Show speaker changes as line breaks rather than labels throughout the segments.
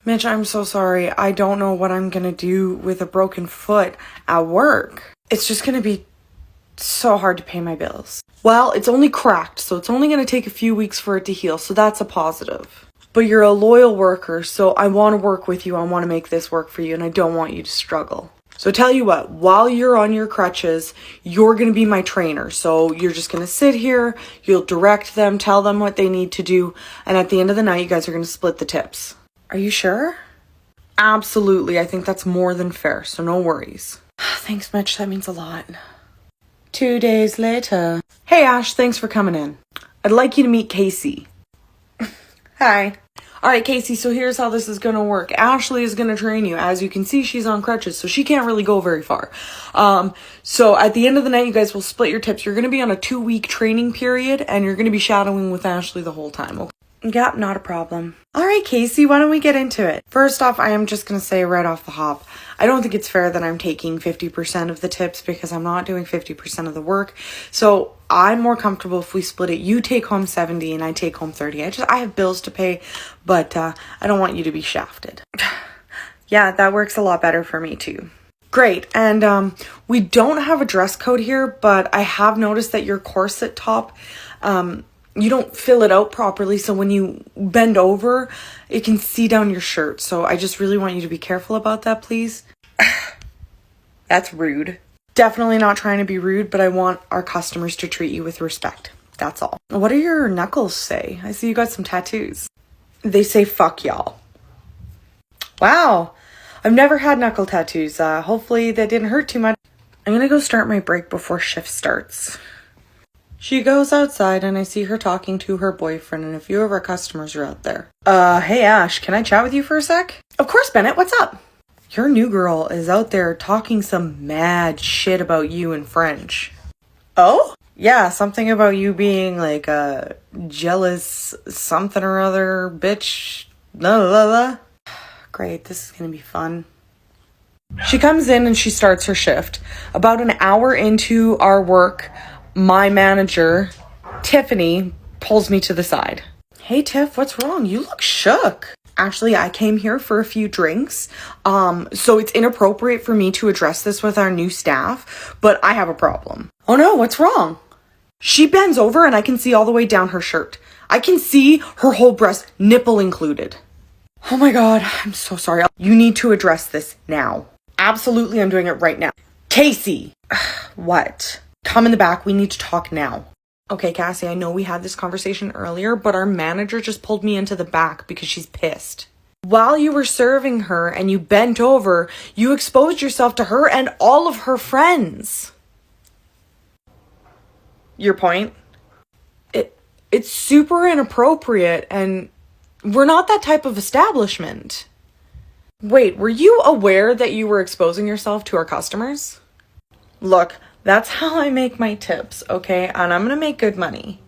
Mitch, I'm so sorry. I don't know what I'm gonna do with a broken foot at work. It's just gonna be so hard to pay my bills. Well, it's only cracked, so it's only gonna take a few weeks for it to heal, so that's a positive. But you're a loyal worker, so I want to work with you. I want to make this work for you, and I don't want you to struggle. So tell you what, while you're on your crutches, you're going to be my trainer. So you're just going to sit here, you'll direct them, tell them what they need to do, and at the end of the night, you guys are going to split the tips. Are you sure? Absolutely. I think that's more than fair, so no worries. Thanks, Mitch. That means a lot. 2 days later. Hey, Ash, thanks for coming in. I'd like you to meet Casey. Hi. All right, Casey, so here's how this is going to work. Ashley is going to train you. As you can see, she's on crutches, so she can't really go very far. So at the end of the night, you guys will split your tips. You're going to be on a 2-week training period, and you're going to be shadowing with Ashley the whole time. Okay? Yep, not a problem. All right, Casey, why don't we get into it? First off, I am just going to say right off the hop, I don't think it's fair that I'm taking 50% of the tips because I'm not doing 50% of the work. So I'm more comfortable if we split it. You take home 70 and I take home 30. I have bills to pay, but I don't want you to be shafted. Yeah, that works a lot better for me too. Great. And we don't have a dress code here, but I have noticed that your corset top, you don't fill it out properly, so when you bend over, it can see down your shirt. So I just really want you to be careful about that, please. That's rude. Definitely not trying to be rude, but I want our customers to treat you with respect. That's all. What do your knuckles say? I see you got some tattoos. They say fuck y'all. Wow. I've never had knuckle tattoos. Hopefully that didn't hurt too much. I'm gonna go start my break before shift starts. She goes outside and I see her talking to her boyfriend and a few of our customers are out there. Hey Ash, can I chat with you for a sec? Of course, Bennett, what's up? Your new girl is out there talking some mad shit about you in French. Oh? Yeah, something about you being like a jealous something or other bitch. Blah, blah, blah. Great, this is gonna be fun. She comes in and she starts her shift. About an hour into our work, my manager, Tiffany, pulls me to the side. Hey, Tiff, what's wrong? You look shook. Actually, I came here for a few drinks, so it's inappropriate for me to address this with our new staff, but I have a problem. Oh no, what's wrong? She bends over and I can see all the way down her shirt. I can see her whole breast, nipple included. Oh my God, I'm so sorry. You need to address this now. Absolutely, I'm doing it right now. Casey! What? Come in the back, we need to talk now. Okay, Cassie, I know we had this conversation earlier, but our manager just pulled me into the back because she's pissed. While you were serving her and you bent over, you exposed yourself to her and all of her friends. Your point? It's super inappropriate and we're not that type of establishment. Wait, were you aware that you were exposing yourself to our customers? Look, that's how I make my tips, okay? And I'm gonna make good money.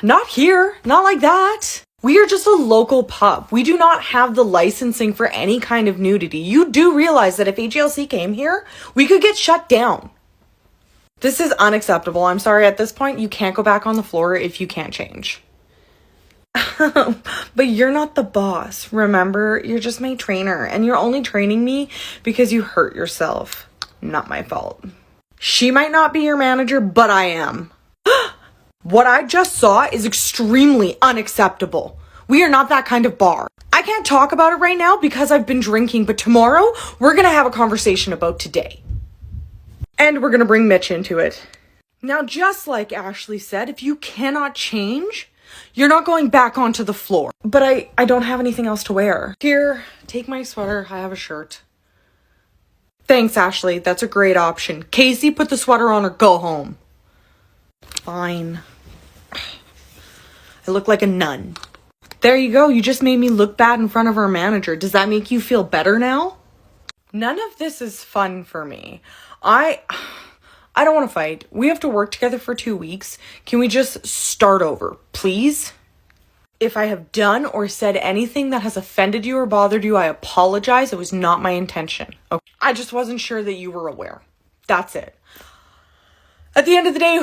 Not here, not like that. We are just a local pub. We do not have the licensing for any kind of nudity. You do realize that if HLC came here, we could get shut down. This is unacceptable. I'm sorry, at this point, you can't go back on the floor if you can't change. But you're not the boss, remember? You're just my trainer, and you're only training me because you hurt yourself. Not my fault. She might not be your manager, but I am. What I just saw is extremely unacceptable. We are not that kind of bar. I can't talk about it right now because I've been drinking, but tomorrow we're gonna have a conversation about today. And we're gonna bring Mitch into it. Now, just like Ashley said, if you cannot change, you're not going back onto the floor. But I don't have anything else to wear. Here, take my sweater. I have a shirt. Thanks, Ashley. That's a great option. Casey, put the sweater on or go home. Fine. I look like a nun. There you go. You just made me look bad in front of our manager. Does that make you feel better now? None of this is fun for me. I don't want to fight. We have to work together for 2 weeks. Can we just start over, please? If I have done or said anything that has offended you or bothered you, I apologize. It was not my intention. Okay. I just wasn't sure that you were aware. That's it. At the end of the day,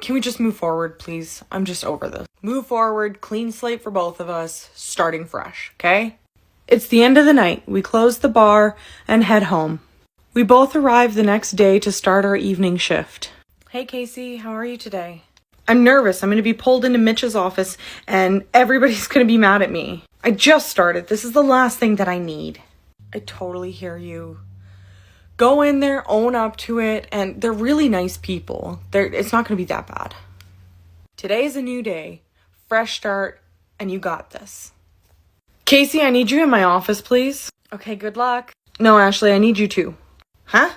can we just move forward, please? I'm just over this. Move forward, clean slate for both of us, starting fresh, okay? It's the end of the night. We close the bar and head home. We both arrive the next day to start our evening shift. Hey Casey, how are you today? I'm nervous. I'm going to be pulled into Mitch's office and everybody's going to be mad at me. I just started. This is the last thing that I need. I totally hear you. Go in there, own up to it, and they're really nice people. It's not going to be that bad. Today's a new day, fresh start, and you got this. Casey, I need you in my office, please. Okay, good luck. No, Ashley, I need you too. Huh?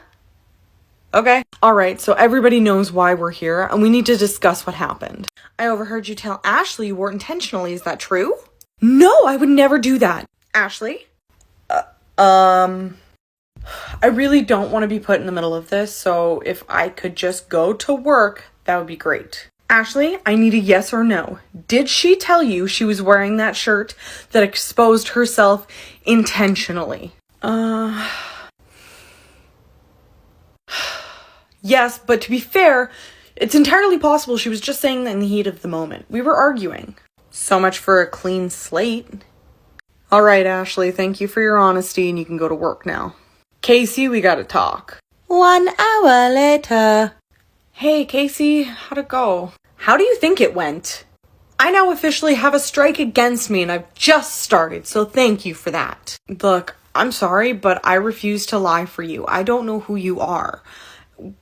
Okay. All right, so everybody knows why we're here, and we need to discuss what happened. I overheard you tell Ashley you were intentionally. Is that true? No, I would never do that. Ashley? I really don't want to be put in the middle of this, so if I could just go to work, that would be great. Ashley, I need a yes or no. Did she tell you she was wearing that shirt that exposed herself intentionally? Yes, but to be fair, it's entirely possible she was just saying that in the heat of the moment. We were arguing. So much for a clean slate. All right, Ashley, thank you for your honesty, and you can go to work now. Casey, we gotta talk. 1 hour later. Hey, Casey, how'd it go? How do you think it went? I now officially have a strike against me, and I've just started, so thank you for that. Look, I'm sorry, but I refuse to lie for you. I don't know who you are.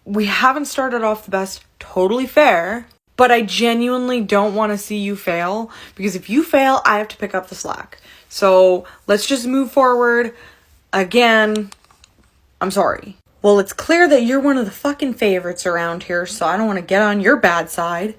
We haven't started off the best, totally fair, but I genuinely don't want to see you fail, because if you fail, I have to pick up the slack. So let's just move forward. Again, I'm sorry. Well, it's clear that you're one of the fucking favorites around here, so I don't want to get on your bad side.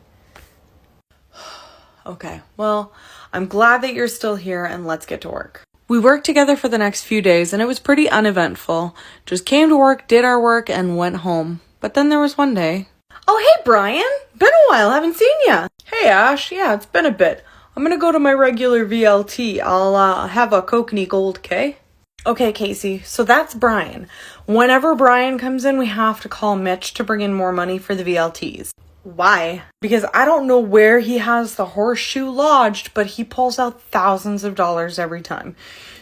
Okay, well, I'm glad that you're still here, and let's get to work. We worked together for the next few days, and it was pretty uneventful. Just came to work, did our work, and went home. But then there was one day. Oh, hey, Brian. Been a while, haven't seen ya. Hey, Ash. Yeah, it's been a bit. I'm gonna go to my regular VLT. I'll have a Kokanee Gold, okay? Okay, Casey, so that's Brian. Whenever Brian comes in, we have to call Mitch to bring in more money for the VLTs. Why? Because I don't know where he has the horseshoe lodged, but he pulls out thousands of dollars every time.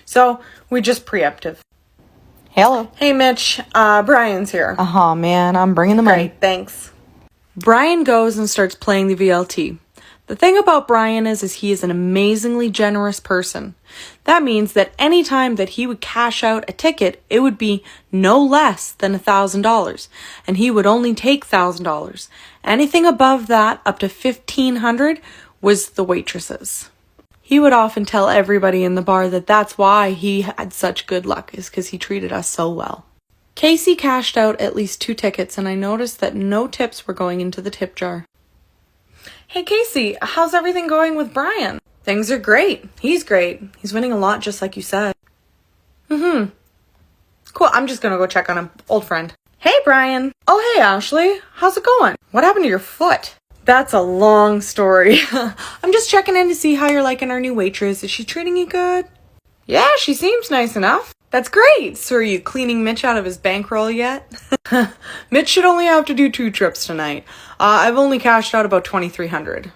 So we just preemptive.
Hello.
Hey, Mitch. Brian's here.
Man, I'm bringing the money.
Great, thanks. Brian goes and starts playing the VLT. The thing about Brian is he is an amazingly generous person. That means that any time that he would cash out a ticket, it would be no less than $1,000, and he would only take $1,000. Anything above that, up to $1,500, was the waitresses. He would often tell everybody in the bar that that's why he had such good luck, is because he treated us so well. Casey cashed out at least 2 tickets, and I noticed that no tips were going into the tip jar. Hey, Casey, how's everything going with Brian? Things are great. He's great. He's winning a lot, just like you said. Cool, I'm just gonna go check on him. Old friend. Hey, Brian. Oh, hey, Ashley. How's it going? What happened to your foot? That's a long story. I'm just checking in to see how you're liking our new waitress. Is she treating you good? Yeah, she seems nice enough. That's great. So are you cleaning Mitch out of his bankroll yet? Mitch should only have to do 2 trips tonight. I've only cashed out about $2,300.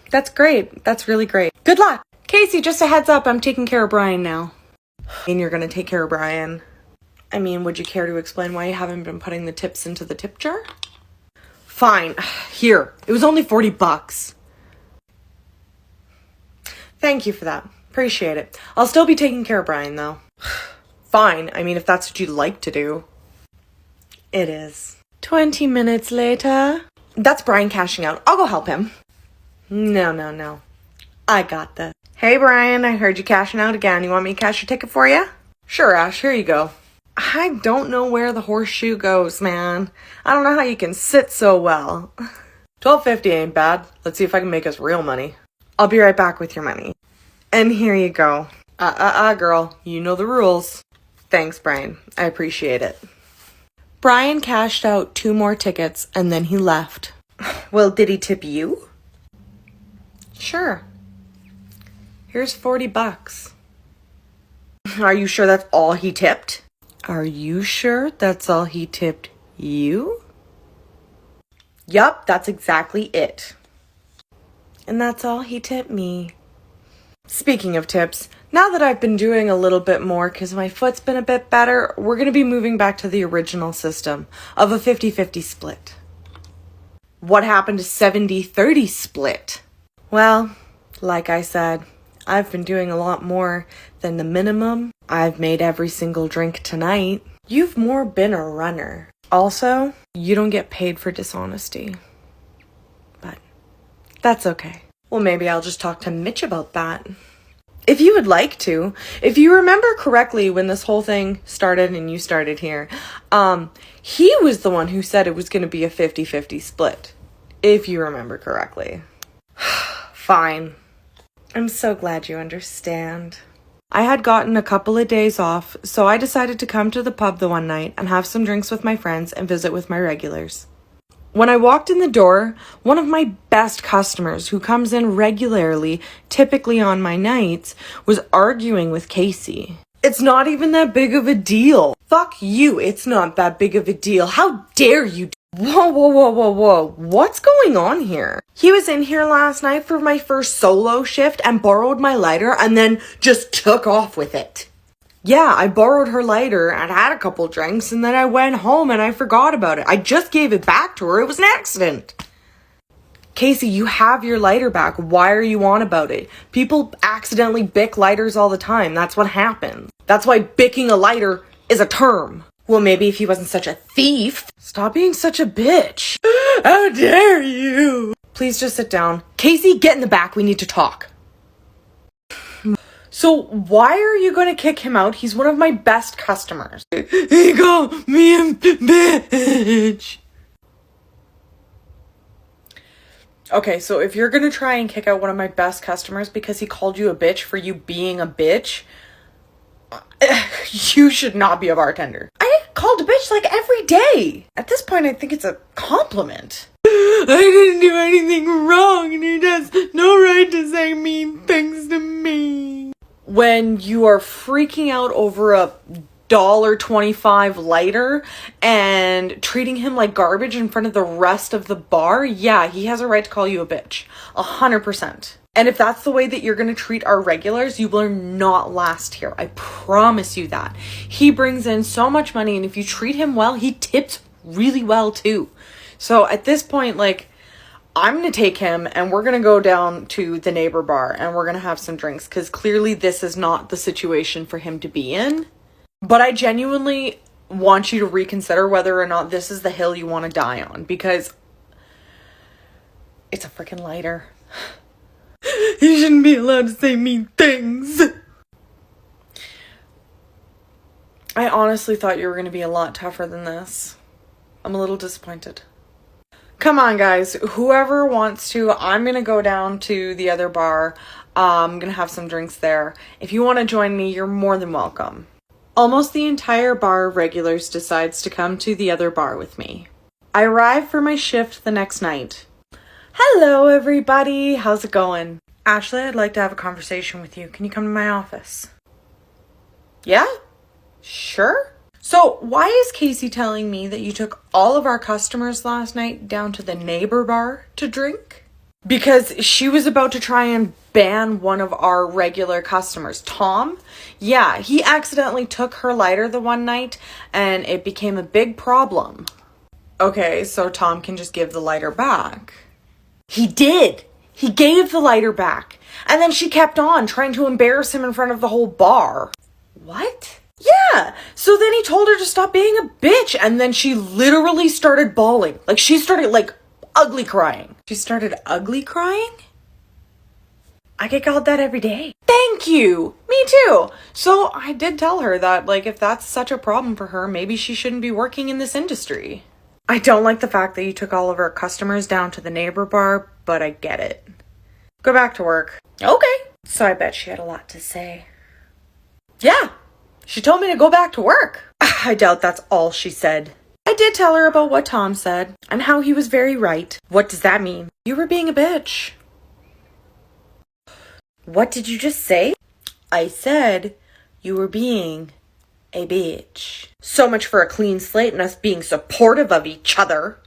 That's great. That's really great. Good luck. Casey, just a heads up, I'm taking care of Brian now. And you're gonna take care of Brian? I mean, would you care to explain why you haven't been putting the tips into the tip jar? Fine. Here. It was only $40. Thank you for that. Appreciate it. I'll still be taking care of Brian, though. Fine. I mean, if that's what you'd like to do. It is. 20 minutes later. That's Brian cashing out. I'll go help him. No. I got this. Hey, Brian, I heard you cashing out again. You want me to cash your ticket for you? Sure, Ash. Here you go. I don't know where the horseshoe goes, man. I don't know how you can sit so well. $12.50 ain't bad. Let's see if I can make us real money. I'll be right back with your money. And here you go. Girl. You know the rules. Thanks, Brian. I appreciate it. Brian cashed out 2 more tickets, and then he left. Well, did he tip you? Sure. Here's $40. Are you sure that's all he tipped? Are you sure that's all he tipped you? Yup, that's exactly it. And that's all he tipped me. Speaking of tips, Now that I've been doing a little bit more because my foot's been a bit better, we're going to be moving back to the original system of a 50-50 split. What happened to 70-30 split? Well, like I said, I've been doing a lot more than the minimum. I've made every single drink tonight. You've more been a runner. Also, you don't get paid for dishonesty. But that's okay. Well, maybe I'll just talk to Mitch about that. If you would like to, if you remember correctly when this whole thing started and you started here, he was the one who said it was going to be a 50-50 split. If you remember correctly. Fine. I'm so glad you understand. I had gotten a couple of days off, so I decided to come to the pub the one night and have some drinks with my friends and visit with my regulars. When I walked in the door, one of my best customers who comes in regularly, typically on my nights, was arguing with Casey. It's not even that big of a deal. Fuck you, it's not that big of a deal. How dare you? Whoa. What's going on here? He was in here last night for my first solo shift and borrowed my lighter and then just took off with it. Yeah, I borrowed her lighter and had a couple drinks and then I went home and I forgot about it. I just gave it back to her. It was an accident. Casey, you have your lighter back. Why are you on about it? People accidentally bick lighters all the time. That's what happens. That's why bicking a lighter is a term. Well, maybe if he wasn't such a thief. Stop being such a bitch. How dare you? Please just sit down. Casey, get in the back. We need to talk. So why are you going to kick him out? He's one of my best customers. He called me a bitch. Okay, so if you're going to try and kick out one of my best customers because he called you a bitch for you being a bitch, you should not be a bartender. I get called a bitch like every day. At this point, I think it's a compliment. I didn't do anything wrong and he has no right to say mean things to me. When you are freaking out over a $1.25 lighter and treating him like garbage in front of the rest of the bar, yeah, he has a right to call you a bitch. 100%. And if that's the way that you're going to treat our regulars, you will not last here. I promise you that. He brings in so much money, and if you treat him well, he tips really well too. So at this point, like, I'm going to take him and we're going to go down to the neighbor bar and we're going to have some drinks because clearly this is not the situation for him to be in. But I genuinely want you to reconsider whether or not this is the hill you want to die on because it's a freaking lighter. You shouldn't be allowed to say mean things. I honestly thought you were going to be a lot tougher than this. I'm a little disappointed. Come on, guys. Whoever wants to, I'm going to go down to the other bar. I'm going to have some drinks there. If you want to join me, you're more than welcome. Almost the entire bar of regulars decides to come to the other bar with me. I arrive for my shift the next night. Hello, everybody. How's it going? Ashley, I'd like to have a conversation with you. Can you come to my office? Yeah? Sure. So why is Casey telling me that you took all of our customers last night down to the neighbor bar to drink? Because she was about to try and ban one of our regular customers, Tom. Yeah, he accidentally took her lighter the one night and it became a big problem. Okay, so Tom can just give the lighter back. He did. He gave the lighter back. And then she kept on trying to embarrass him in front of the whole bar. What? Yeah. So then he told her to stop being a bitch. And then she literally started bawling. Like she started like ugly crying. She started ugly crying? I get called that every day. Thank you. Me too. So I did tell her that like if that's such a problem for her, maybe she shouldn't be working in this industry. I don't like the fact that you took all of our customers down to the neighbor bar, but I get it. Go back to work. Okay. So I bet she had a lot to say. Yeah. She told me to go back to work. I doubt that's all she said. I did tell her about what Tom said and how he was very right. What does that mean? You were being a bitch. What did you just say? I said you were being a bitch. So much for a clean slate and us being supportive of each other.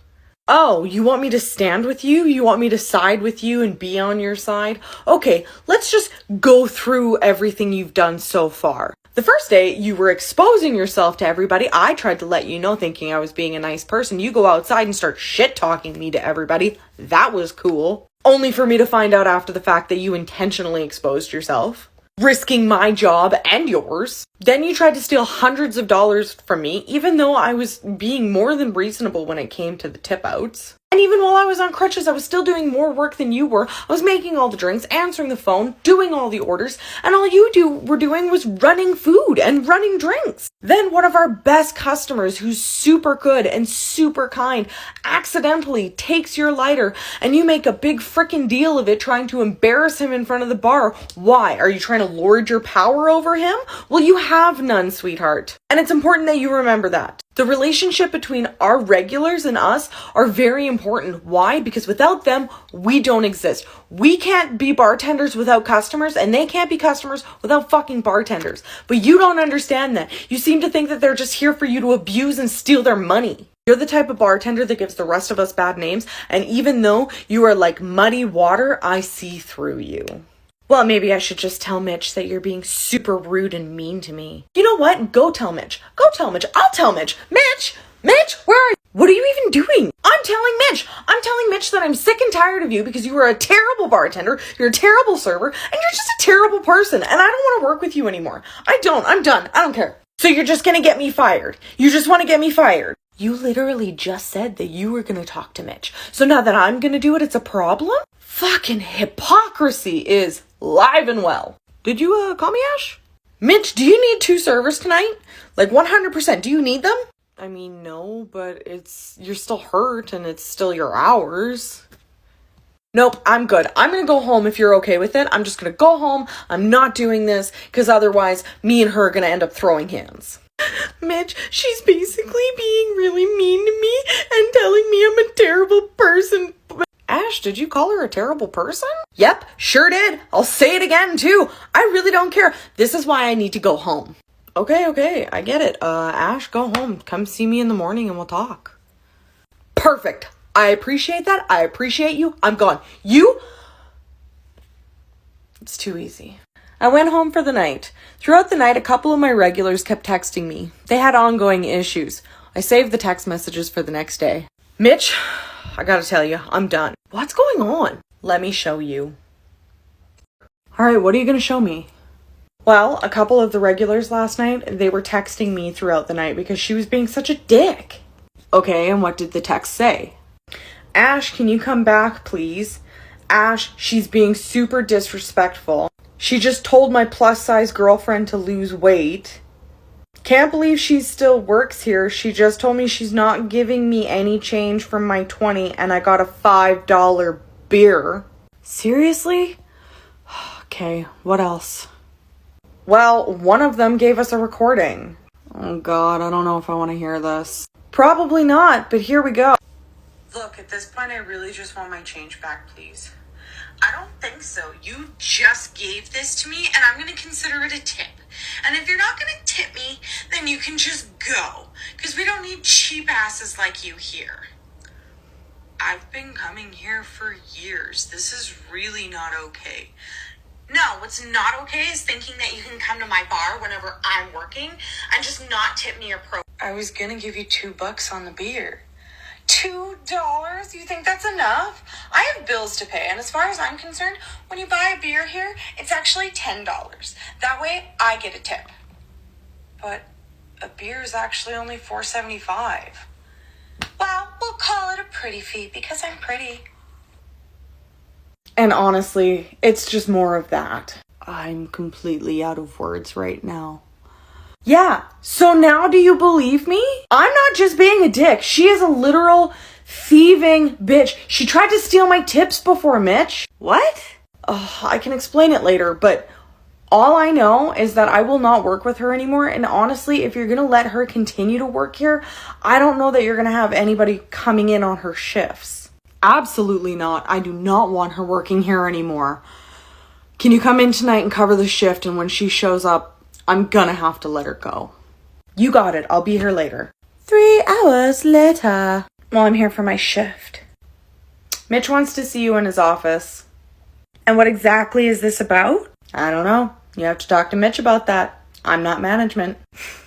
Oh, you want me to stand with you? You want me to side with you and be on your side? Okay, let's just go through everything you've done so far. The first day, you were exposing yourself to everybody. I tried to let you know, thinking I was being a nice person. You go outside and start shit-talking me to everybody. That was cool. Only for me to find out after the fact that you intentionally exposed yourself, risking my job and yours. Then you tried to steal hundreds of dollars from me, even though I was being more than reasonable when it came to the tip outs. And even while I was on crutches, I was still doing more work than you were. I was making all the drinks, answering the phone, doing all the orders, and all you were doing was running food and running drinks. Then one of our best customers, who's super good and super kind, accidentally takes your lighter, and you make a big frickin' deal of it, trying to embarrass him in front of the bar. Why? Are you trying to lord your power over him? Well, you have none, sweetheart. And it's important that you remember that. The relationship between our regulars and us are very important. Why? Because without them, we don't exist. We can't be bartenders without customers, and they can't be customers without fucking bartenders. But you don't understand that. You seem to think that they're just here for you to abuse and steal their money. You're the type of bartender that gives the rest of us bad names, and even though you are like muddy water, I see through you. Well, maybe I should just tell Mitch that you're being super rude and mean to me. You know what? Go tell Mitch. Go tell Mitch. I'll tell Mitch. Mitch, where are you? What are you even doing? I'm telling Mitch that I'm sick and tired of you because you are a terrible bartender, you're a terrible server, and you're just a terrible person, and I don't want to work with you anymore. I'm done. I don't care. So you're just gonna get me fired. You just want to get me fired. You literally just said that you were gonna talk to Mitch. So now that I'm gonna do it, it's a problem? Fucking hypocrisy is live and well. Did you call me, Ash? Mitch, do you need 2 servers tonight? Like 100%, do you need them? I mean, no, but you're still hurt and it's still your hours. Nope, I'm good. I'm gonna go home if you're okay with it. I'm just gonna go home. I'm not doing this because otherwise me and her are gonna end up throwing hands. Mitch, she's basically being really mean to me and telling me I'm a terrible person. Ash, did you call her a terrible person? Yep, sure did. I'll say it again too. I really don't care. This is why I need to go home. Okay, I get it. Ash, go home. Come see me in the morning and we'll talk. Perfect. I appreciate that. I appreciate you. I'm gone. You? It's too easy. I went home for the night. Throughout the night, a couple of my regulars kept texting me. They had ongoing issues. I saved the text messages for the next day. Mitch, I gotta tell you, I'm done. What's going on? Let me show you. Alright, what are you gonna show me? Well, a couple of the regulars last night, they were texting me throughout the night because she was being such a dick. Okay, and what did the text say? Ash, can you come back, please? Ash, she's being super disrespectful. She just told my plus-size girlfriend to lose weight. Can't believe she still works here. She just told me she's not giving me any change from my 20 and I got a $5 beer. Seriously? Okay, what else? Well, one of them gave us a recording. Oh God, I don't know if I want to hear this. Probably not, but here we go. Look, at this point, I really just want my change back, please.
I don't think so. You just gave this to me, and I'm going to consider it a tip. And if you're not going to tip me, then you can just go. Because we don't need cheap asses like you here. I've been coming here for years. This is really not okay. No, what's not okay is thinking that you can come to my bar whenever I'm working and just not tip me or
I was gonna give you $2 on the beer. $2? You think that's enough? I have bills to pay, and as far as I'm concerned, when you buy a beer here, it's actually $10. That way, I get a tip. But a beer is actually only $4.75. Well, we'll call it a pretty fee because I'm pretty. And honestly, it's just more of that. I'm completely out of words right now. Yeah, so now do you believe me? I'm not just being a dick. She is a literal thieving bitch. She tried to steal my tips before, Mitch. What? I can explain it later, but all I know is that I will not work with her anymore. And honestly, if you're gonna let her continue to work here, I don't know that you're gonna have anybody coming in on her shifts. Absolutely not. I do not want her working here anymore. Can you come in tonight and cover the shift? And when she shows up, I'm gonna have to let her go. You got it. I'll be here later. 3 hours later. Well, I'm here for my shift. Mitch wants to see you in his office. And what exactly is this about? I don't know. You have to talk to Mitch about that. I'm not management.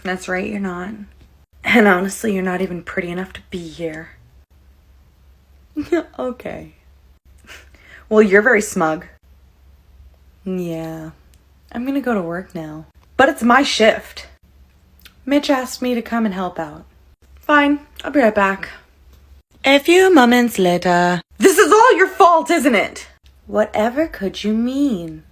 That's right, you're not. And honestly, you're not even pretty enough to be here. Okay. Well, you're very smug. Yeah. I'm gonna go to work now. But it's my shift. Mitch asked me to come and help out. Fine, I'll be right back. A few moments later. This is all your fault, isn't it? Whatever could you mean?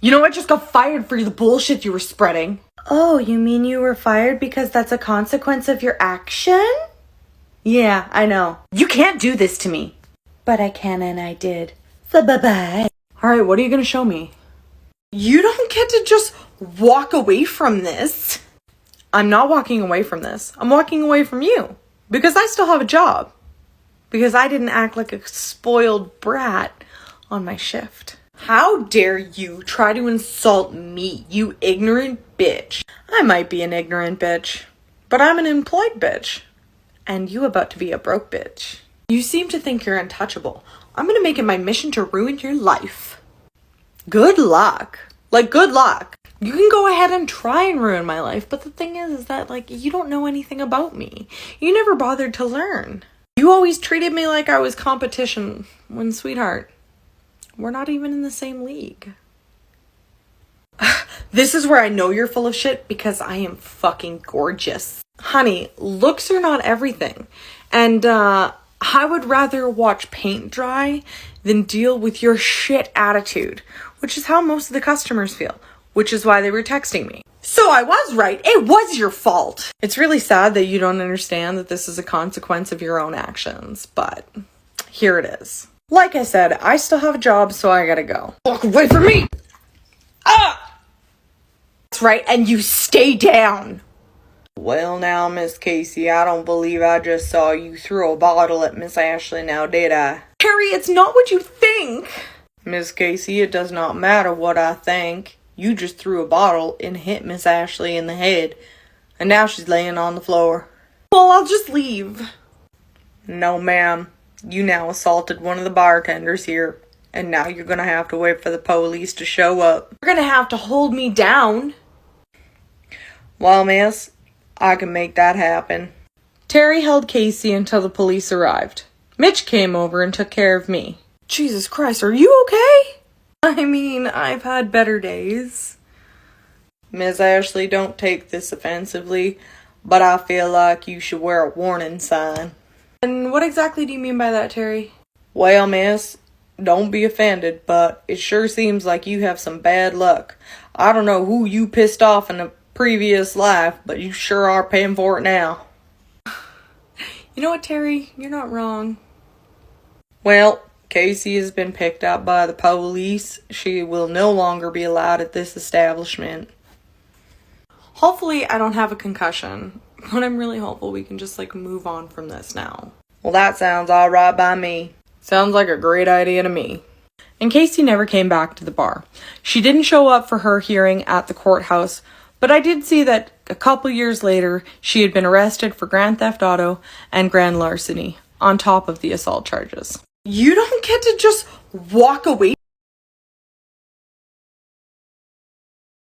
You know, I just got fired for the bullshit you were spreading. Oh, you mean you were fired because that's a consequence of your action? Yeah, I know. You can't do this to me. But I can and I did. So bye-bye. Alright, what are you gonna show me? You don't get to just walk away from this. I'm not walking away from this. I'm walking away from you. Because I still have a job. Because I didn't act like a spoiled brat on my shift. How dare you try to insult me, you ignorant bitch. I might be an ignorant bitch, but I'm an employed bitch. And you about to be a broke bitch. You seem to think you're untouchable. I'm gonna make it my mission to ruin your life. Good luck. Like, good luck. You can go ahead and try and ruin my life, but the thing is that, like, you don't know anything about me. You never bothered to learn. You always treated me like I was competition when, sweetheart, we're not even in the same league. This is where I know you're full of shit because I am fucking gorgeous. Honey, looks are not everything. And, I would rather watch paint dry than deal with your shit attitude, which is how most of the customers feel, which is why they were texting me. So I was right. It was your fault. It's really sad that you don't understand that this is a consequence of your own actions, but here it is. Like I said, I still have a job, so I gotta go. Walk away from me! Ah! That's right, and you stay down. Well now, Miss Casey, I don't believe I just saw you throw a bottle at Miss Ashley now, did I? Harry, it's not what you think. Miss Casey, it does not matter what I think. You just threw a bottle and hit Miss Ashley in the head. And now she's laying on the floor. Well, I'll just leave. No, ma'am. You now assaulted one of the bartenders here. And now you're gonna have to wait for the police to show up. You're gonna have to hold me down. Well, miss, I can make that happen. Terry held Casey until the police arrived. Mitch came over and took care of me. Jesus Christ, are you okay? I mean, I've had better days. Miss Ashley, don't take this offensively, but I feel like you should wear a warning sign. And what exactly do you mean by that, Terry? Well, miss, don't be offended, but it sure seems like you have some bad luck. I don't know who you pissed off in a previous life, but you sure are paying for it now. You know what, Terry? You're not wrong. Well, Casey has been picked up by the police. She will no longer be allowed at this establishment. Hopefully I don't have a concussion, but I'm really hopeful we can just move on from this now. Well, that sounds alright by me. Sounds like a great idea to me. And Casey never came back to the bar. She didn't show up for her hearing at the courthouse, but I did see that a couple years later, she had been arrested for grand theft auto and grand larceny, on top of the assault charges. You don't get to just walk away